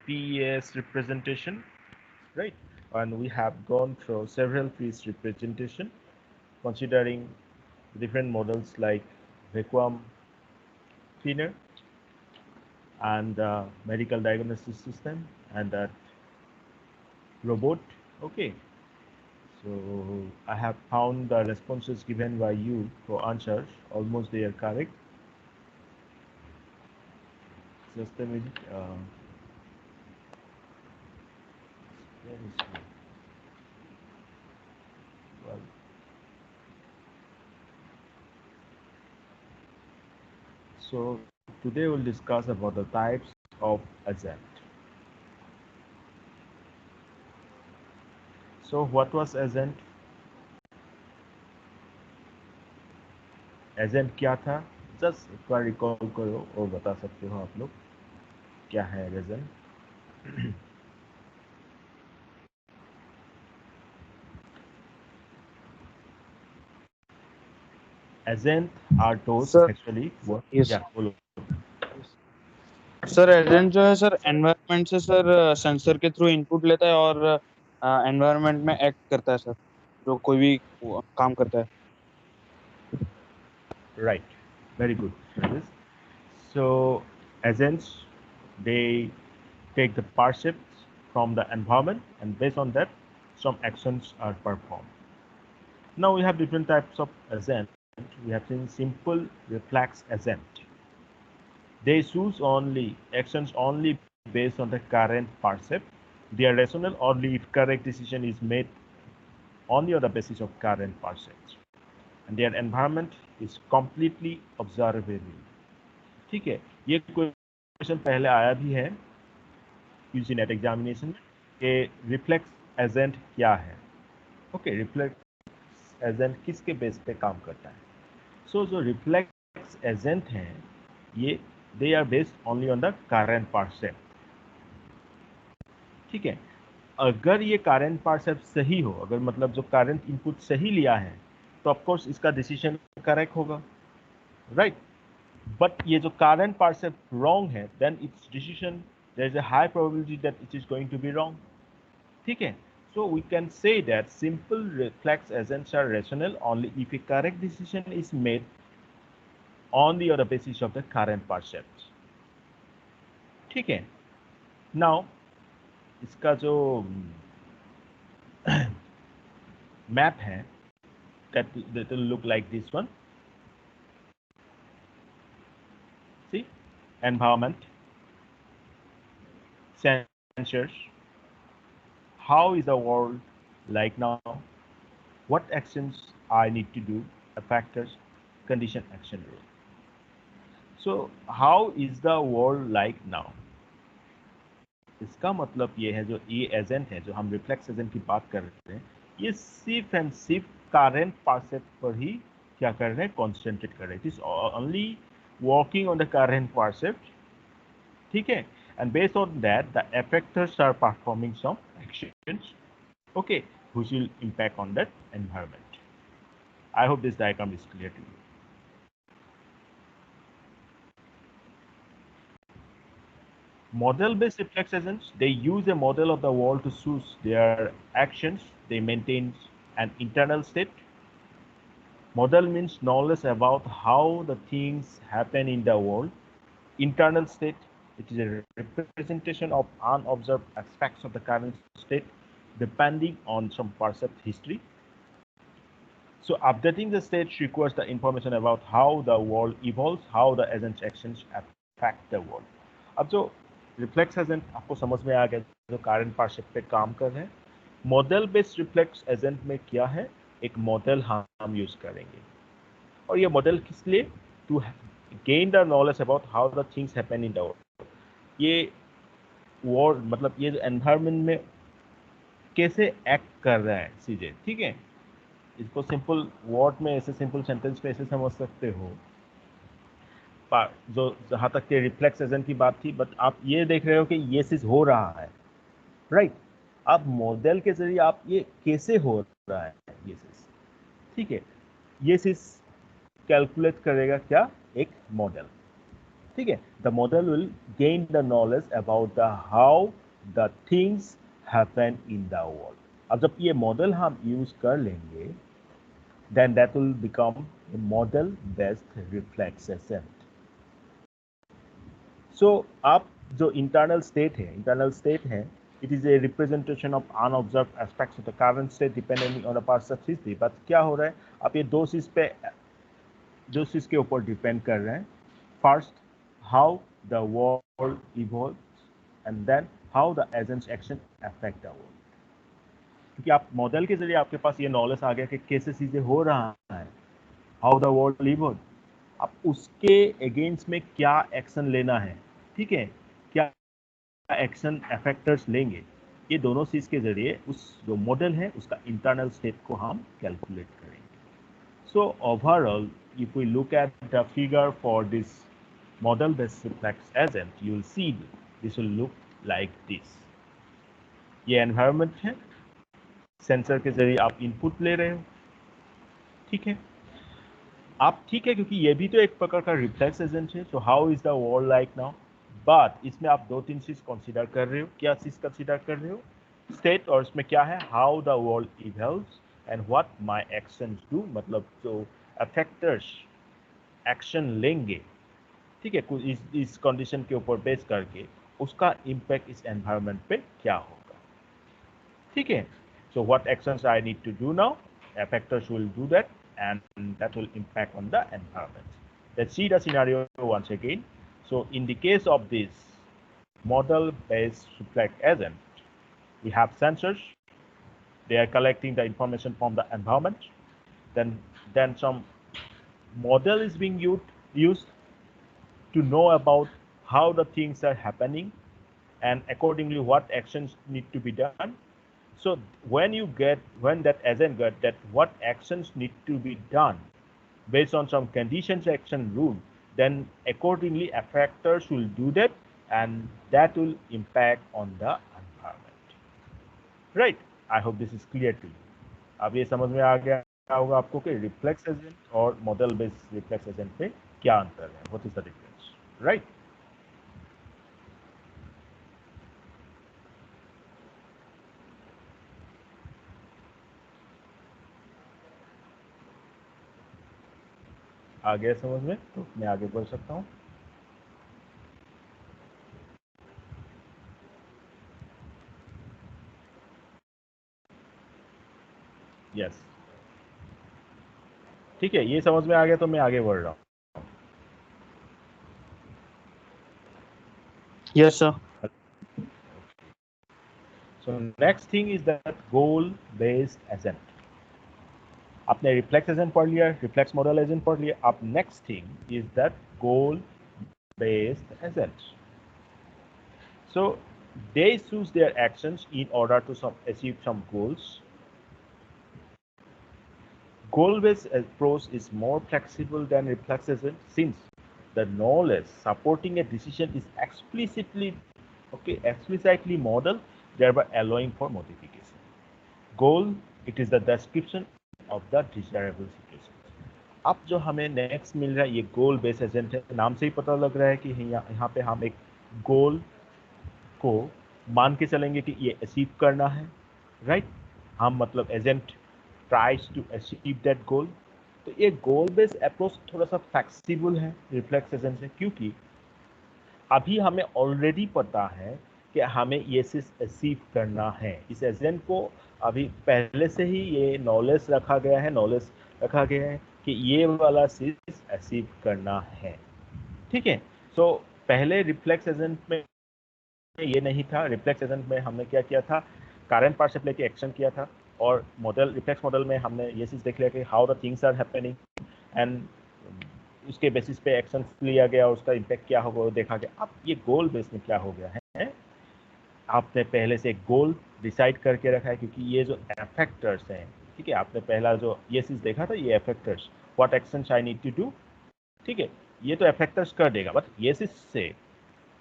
PES representation, right? And we have gone through several PES representation, considering different models like vacuum cleaner and medical diagnosis system and that robot. Okay, so I have found the responses given by you for answers. Almost they are correct. Just a minute. Where is it? Well, so today we'll discuss about the types of agent. So what was agent? Agent क्या था? Just एक बार recall करो और बता सकते हो आप लोग क्या है agent? Agent are tools sir actually वो यस या बोलो। सर एजेंट जो है सर एनवायरनमेंट से सर सेंसर के थ्रू इनपुट लेता है और एनवायरनमेंट में एक्ट करता है सर जो कोई भी काम करता है। Right, very good. So agents, they take the percepts from the environment and based on that some actions are performed. Now we have different types of agent. We have seen simple reflex agent. They choose only actions only based on the current percept. They are rational only if correct decision is made only on the basis of current percepts. And their environment is completely observable. ठीक है, ये question पहले आया भी है UG net examination में कि reflex agent क्या है। ओके, रिफ्लेक्स एजेंट किसके बेस पे काम करता है? सो जो रिफ्लेक्स एजेंट हैं ये they are based only on the current percept. ठीक है, अगर ये करंट परसेप्ट सही हो, अगर मतलब जो करंट इनपुट सही लिया है तो ऑफकोर्स इसका डिसीजन करेक्ट होगा, राइट? But ये जो current percept wrong है, then its decision there is a high probability that it is going to be wrong. ठीक है? So we can say that simple reflex agents are rational only if a correct decision is made on the other basis of the current percept. ठीक है? Now इसका जो map है that will look like this one. See, environment, sensors, how is the world like now, what actions I need to do, factors, condition, action, rule. So how is the world like now? इसका मतलब ये है जो ये agent है जो हम reflex agent की बात कर रहे हैं ये सिर्फ एंड सिर्फ करंट परसेप्ट पर ही क्या कर रहे हैं, कॉन्सेंट्रेट कर रहे हैं। It is only working on the current percept. ठीक है, and based on that the effectors are performing some actions, okay, which will impact on that environment. I hope this diagram is clear to you. Model-based reflex agents, they use a model of the world to choose their actions. They maintain an internal state. Model means knowledge about how the things happen in the world. Internal state, it is a representation of unobserved aspects of the current state depending on some perceived history. So updating the state requires the information about how the world evolves, how the agent's actions affect the world. अब जो reflex agent आपको समझ में आ गया जो current परसेप्ट पे काम कर रहे हैं, मॉडल बेस्ड रिफ्लेक्स एजेंट में क्या है, एक मॉडल हम यूज करेंगे और ये मॉडल किस लिए, to gain the knowledge about how the things happen in the world. ये वर्ल्ड मतलब ये जो एनवायरमेंट में कैसे एक्ट कर रहा है चीजें। ठीक है, इसको सिंपल वर्ड में ऐसे सिंपल सेंटेंस में ऐसे समझ सकते हो। जो जहाँ तक के रिफ्लेक्स एजेंट की बात थी, बट आप ये देख रहे हो कि ये चीज हो रहा है, राइट? अब मॉडल के जरिए आप ये कैसे हो रहा है ये चीज, ठीक है, ये चीज कैलकुलेट करेगा क्या, एक मॉडल। ठीक है, the model will gain the knowledge about the how the things happen in the world. अब जब ये मॉडल हम यूज कर लेंगे, then that will become a model based reflexation. So आप जो internal state है, it is a representation of unobserved aspects of the current state depending on the perceived history. But क्या हो रहा है, आप ये दो चीज के ऊपर डिपेंड कर रहे हैं। First, how the world evolves, and then how the agents action affect the world. क्योंकि आप मॉडल के जरिए आपके पास ये नॉलेज आ गया कि कैसे चीजें हो रहा है, हाउ द वर्ल्ड इवॉल्व, आप उसके अगेंस्ट में क्या एक्शन लेना है, ठीक है, क्या एक्शन अफेक्टर्स लेंगे, ये दोनों चीज के जरिए उस जो मॉडल है उसका इंटरनल स्टेट को हम कैलकुलेट करेंगे। So overall if we look at the figure for this model based reflex agent, you will see this will look like this. ये एनवायरनमेंट है, सेंसर के जरिए आप इनपुट ले रहे हो, ठीक है, आप ठीक है, क्योंकि ये भी तो एक प्रकार का रिफ्लेक्स एजेंट है। So how is the world like now, but इसमें आप दो तीन चीज कंसीडर कर रहे हो। क्या चीज कंसीडर कर रहे हो, स्टेट, और इसमें क्या है, how the world evolves and what my actions do, मतलब जो अफेक्टर्स एक्शन लेंगे, ठीक है, कुछ इस कंडीशन के ऊपर बेस करके उसका इम्पैक्ट इस एनवायरनमेंट पे क्या होगा, ठीक है। So what actions I need to do now, effectors will do that and that will impact on the environment. Let's see the scenario once again. So in the case of this model based reflex agent, we have sensors, they are collecting the information from the environment, then some model is being used to know about how the things are happening and accordingly what actions need to be done. So when that agent get that what actions need to be done based on some conditions action rule, then accordingly effectors will do that and that will impact on the environment. Right? I hope this is clear to you. अब ये समझ में आ गया होगा आपको कि reflex agent और model based reflex agent पे क्या अंतर है, what is the difference, right? आ गया समझ में, तो मैं आगे बढ़ सकता हूँ। यस, ठीक है, ये समझ में आ गया तो मैं आगे बढ़ रहा हूँ। Yes, sir. So next thing is that goal based agent. आपने रिफ्लेक्स एजेंट पढ़ लिया, रिफ्लेक्स मॉडल एजेंट पढ़ लिया, अब next thing is that goal based agent. So they choose their actions in order to achieve some goals. Goal-based approach is more flexible than reflex agent since the knowledge supporting a decision is explicitly modeled, thereby allowing for modification. Goal, it is the description of the desirable situation. अब जो हमें next मिल रहा है ये गोल based agent है, नाम से ही पता लग रहा है कि यहाँ पे हम एक गोल को मान के चलेंगे कि ये अचीव करना है, राइट? हम मतलब agent tries to achieve that goal. तो ये गोल बेस्ड अप्रोच थोड़ा सा फ्लेक्सिबल है रिफ्लेक्स एजेंट से, क्योंकि अभी हमें ऑलरेडी पता है कि हमें ये चीज अचीव करना है। इस एजेंट को अभी पहले से ही ये नॉलेज रखा गया है कि ये वाला चीज अचीव करना है, ठीक है। सो पहले रिफ्लेक्स एजेंट में ये नहीं था। रिफ्लेक्स एजेंट में हमने क्या किया था, करंट पार्ट लेके एक्शन किया था, और मॉडल रिफ्लेक्स मॉडल में हमने ये चीज देख लिया कि how the things are happening and उसके बेसिस पे एक्शन लिया गया, उसका इम्पैक्ट क्या होगा वो देखा गया। अब ये गोल बेस में क्या हो गया है, आपने पहले से गोल डिसाइड करके रखा है, क्योंकि ये जो एफेक्टर्स हैं, ठीक है, आपने पहला जो ये चीज देखा था, ये effectors, what actions I need to do, ठीक है, ये तो एफेक्टर्स कर देगा। बट ये चीज से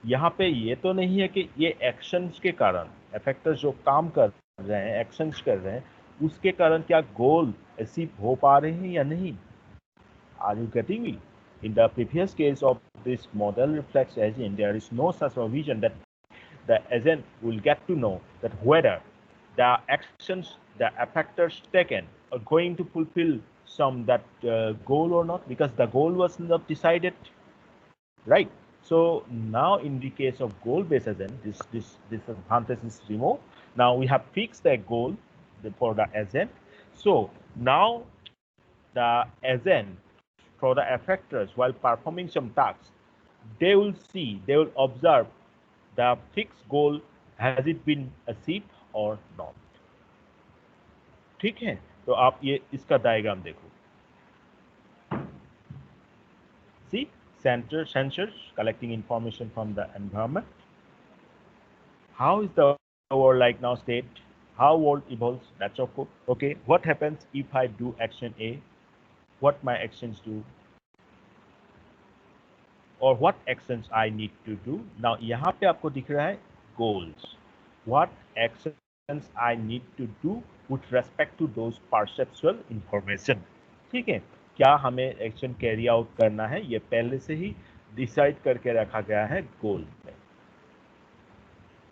यहाँ पे ये तो नहीं है कि ये एक्शंस के कारण एफेक्टर्स जो काम कर रहे हैं, एक्शंस कर रहे हैं, उसके कारण क्या गोल अचीव हो पा रहे हैं या नहीं। Are you getting me? In the previous case of this model reflex agent, there is no such provision that the agent will get to know that whether the actions the effectors taken are going to fulfill some that goal or not, because the goal was not decided, right? So now in the case of goal-based agent, this advantage is removed. Now we have fixed the goal for the agent. So now the agent for the effectors while performing some tasks, they will see, they will observe the fixed goal, has it been achieved or not. ठीक है, तो आप ये इसका diagram देखो. See, sensors collecting information from the environment. How is the world like now state? How world evolves? That's okay. What happens if I do action A? What my actions do? Or what actions I need to do? Now यहाँ पे आपको दिख रहा है goals. What actions I need to do with respect to those perceptual information. ठीक है, क्या हमें एक्शन कैरी आउट करना है, ये पहले से ही डिसाइड करके रखा गया है गोल में.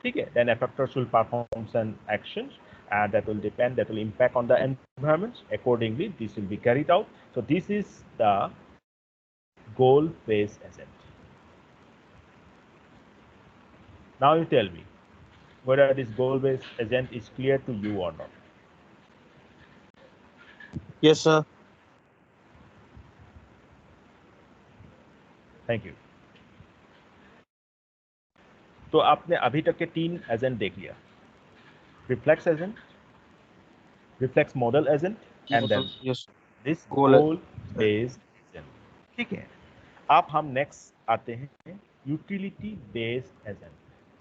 ठीक है, then effectors will perform some actions and that will impact on the environment. Accordingly, this will be carried out. So this is the goal-based agent. Now you tell me whether this goal-based agent is clear to you or not. Yes, sir. Thank you. तो आपने अभी तक के 3 agent देख लिया. Reflex agent, reflex model agent and then this goal based agent. ठीक है, अब हम नेक्स्ट आते हैं utility based agent.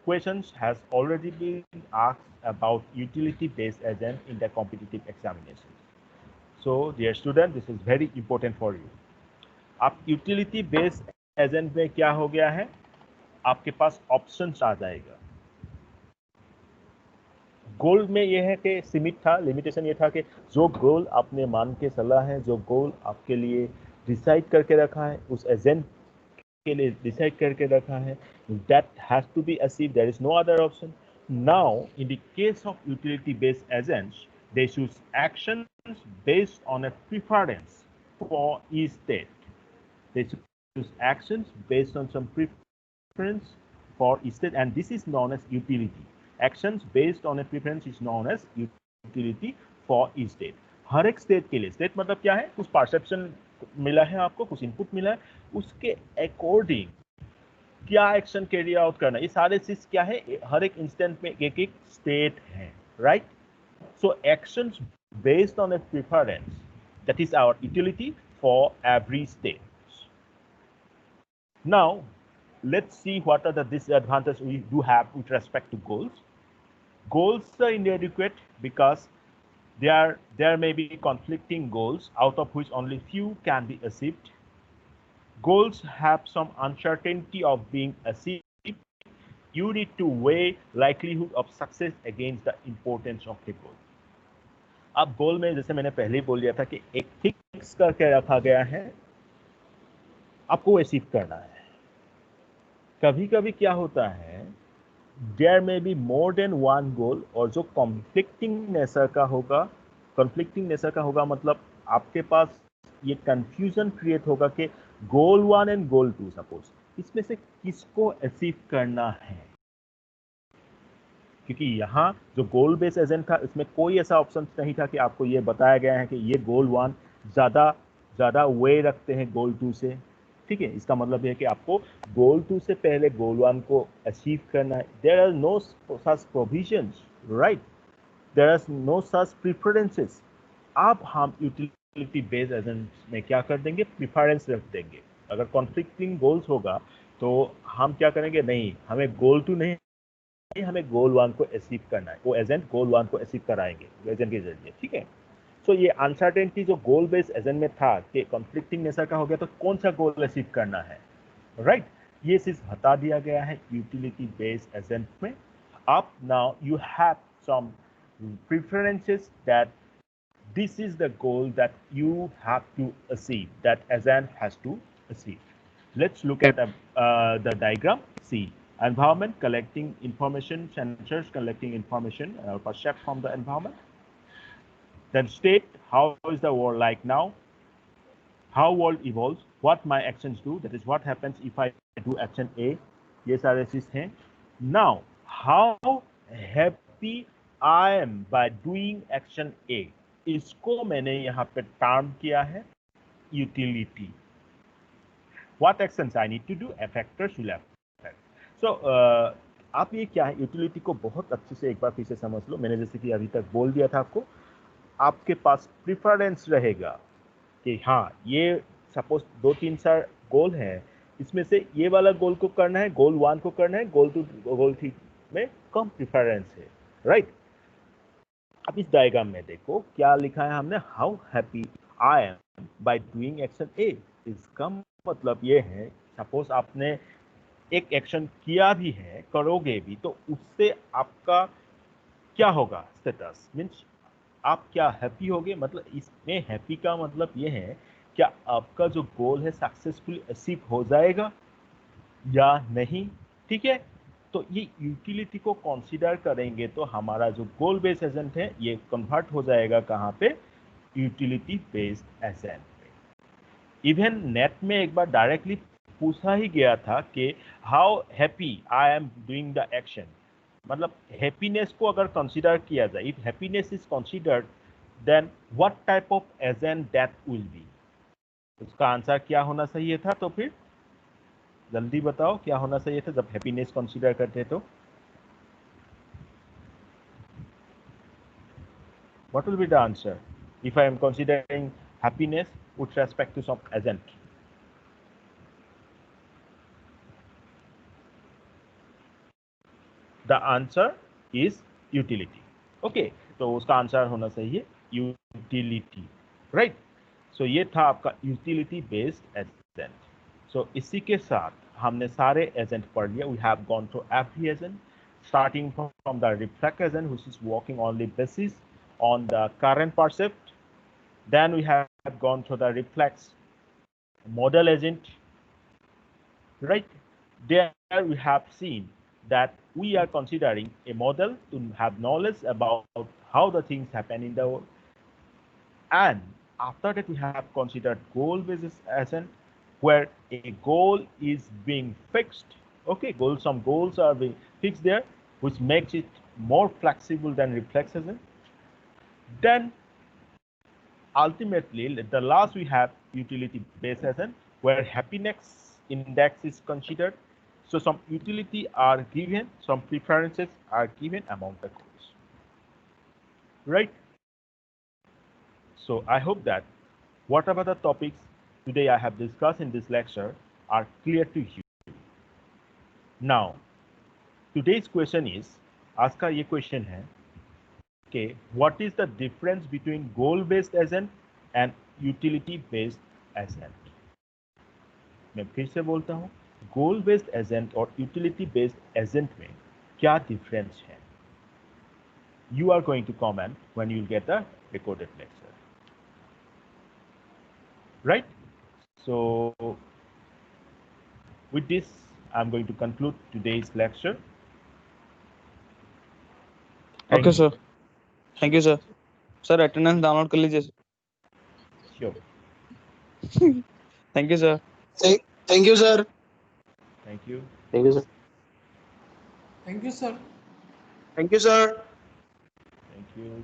Questions has already been asked about utility based agent in the competitive examinations. So dear student, this is very important for you. आप utility based agent में क्या हो गया है, आपके पास ऑप्शंस आ जाएगा. गोल में ये है कि सीमित था, लिमिटेशन ये था कि जो गोल आपने मान के चला है, जो गोल आपके लिए डिसाइड करके रखा है, उस एजेंट के लिए डिसाइड करके रखा है, that has to be achieved. There is no other option. Now, in the case of utility-based agents, they choose actions based on a preference for each state. They choose actions based on some preference for each state, and this is known as utility. Actions based on a preference is known as utility for each state. हर एक state के लिए, state मतलब क्या है, कुछ perception मिला है आपको, कुछ इनपुट मिला है, उसके अकॉर्डिंग क्या एक्शन कैरी आउट करना, ये सारे चीज क्या है, हर एक इंस्टेंट में एक एक स्टेट है, right. So actions based on a preference, that is our utility for every state. Now let's see what are the disadvantages we do have with respect to goals. Goals are inadequate because there may be conflicting goals, out of which only few can be achieved. Goals have some uncertainty of being achieved. You need to weigh likelihood of success against the importance of the goal. अब गोल में जैसे मैंने पहले बोल दिया था कि एक फिक्स करके रखा गया है, आपको अचीव करना है. कभी कभी क्या होता है, देयर में be more than one goal, और जो कॉन्फ्लिक्टिंग नेचर का होगा, मतलब आपके पास ये कंफ्यूजन क्रिएट होगा कि गोल 1 एंड गोल 2, सपोज इसमें से किसको अचीव करना है. क्योंकि यहाँ जो गोल बेस्ड एजेंट था, इसमें कोई ऐसा ऑप्शन नहीं था कि आपको ये बताया गया है कि ये गोल 1 ज़्यादा वे रखते हैं गोल 2 से. ठीक है, इसका मतलब है कि आपको गोल 2 से पहले गोल 1 को अचीव करना है. There are no such provisions, right. There are no such preferences. अब हम यूटिलिटी बेस्ड एजेंट में क्या कर देंगे, प्रेफरेंस रख देंगे. अगर कॉन्फ्लिक्टिंग गोल्स होगा तो हम क्या करेंगे, नहीं हमें गोल 2 नहीं, हमें गोल 1 को अचीव करना है, वो एजेंट गोल 1 को अचीव कराएंगे एजेंट के जरिए. ठीक है, तो ये अनसर्टेनिटी जो गोल बेस्ड एजेंट में था कि कॉन्फ्लिक्टिंग नेचर का हो गया, तो कौन सा गोल अचीव करना है, राइट. ये चीज बता दिया गया है यूटिलिटी बेस्ड एजेंट में. अब now you have some preferences that this is the goal that you have to achieve, that agent has to asleep. Let's look at the diagram. See, environment collecting information, sensors collecting information perceived from the environment. Then state, how is the world like now? How world evolves, what my actions do, that is what happens if I do action A. ये सारे चीज हैं. Now, how happy I am by doing action A. इसको मैंने यहाँ पे term किया है utility. What actions I need to do, effectors will affect. So, आप ये क्या है, यूटिलिटी को बहुत अच्छे से एक बार फिर से समझ लो. मैंने जैसे कि अभी तक बोल दिया था आपको, आपके पास प्रिफरेंस रहेगा कि हाँ, ये सपोज 2-3 गोल है, इसमें से ये वाला गोल को करना है, गोल 1 को करना है, गोल 2 गोल 3 में कम प्रिफरेंस है, राइट. अब इस डायग्राम में देखो क्या लिखा है हमने, how happy I am by doing action A. इसका मतलब ये है, सपोज आपने एक एक्शन किया भी है, करोगे भी, तो उससे आपका क्या होगा स्टेटस, मीन्स आप क्या हैप्पी होगे. मतलब इसमें हैप्पी का मतलब ये है, क्या आपका जो गोल है सक्सेसफुली अचीव हो जाएगा या नहीं. ठीक है, तो ये यूटिलिटी को कंसीडर करेंगे तो हमारा जो गोल बेस्ड एजेंट है ये कन्वर्ट हो जाएगा कहाँ पे, यूटिलिटी बेस्ड एजेंट पे. इवन नेट में एक बार डायरेक्टली पूछा ही गया था कि how happy I am doing the action. मतलब हैप्पीनेस को अगर कंसीडर किया जाए, if happiness is considered, then what type of agent that will be. उसका आंसर क्या होना चाहिए था, तो फिर जल्दी बताओ क्या होना चाहिए था जब हैप्पीनेस कंसीडर करते तो. What will be the answer if I am considering happiness with respect to some agent. The answer is utility. Okay, तो उसका आंसर होना चाहिए यूटिलिटी, राइट. सो ये था आपका यूटिलिटी बेस्ड एजेंट. सो इसी के साथ हमने सारे एजेंट पढ़ लिया. We have gone through every agent starting from the reflect agent, which is working only basis on the current percept. Then we have gone through the reflex model agent, right. There we have seen that we are considering a model to have knowledge about how the things happen in the world. And after that we have considered goal based agent, where a goal is being fixed. Okay, some goals are being fixed there, which makes it more flexible than reflex agent. Then ultimately the last we have utility based agent, where happiness index is considered. So some utility are given, some preferences are given among the goals, right. So I hope that whatever the topics today I have discussed in this lecture are clear to you. Now today's question is, आज का ये question है कि what is the difference between goal based agent and utility based agent. मैं फिर से बोलता हूँ, गोल बेस्ड एजेंट और यूटिलिटी बेस्ड एजेंट में क्या डिफरेंस है. You are going to comment when you get the recorded lecture, right. So with this I'm going to conclude today's lecture. Okay sir, thank you sir. Sir attendance download कर लीजिए. Sure. Thank you sir. Thank you, sir. Thank you. Thank you, sir. Thank you, sir. Thank you, sir. Thank you.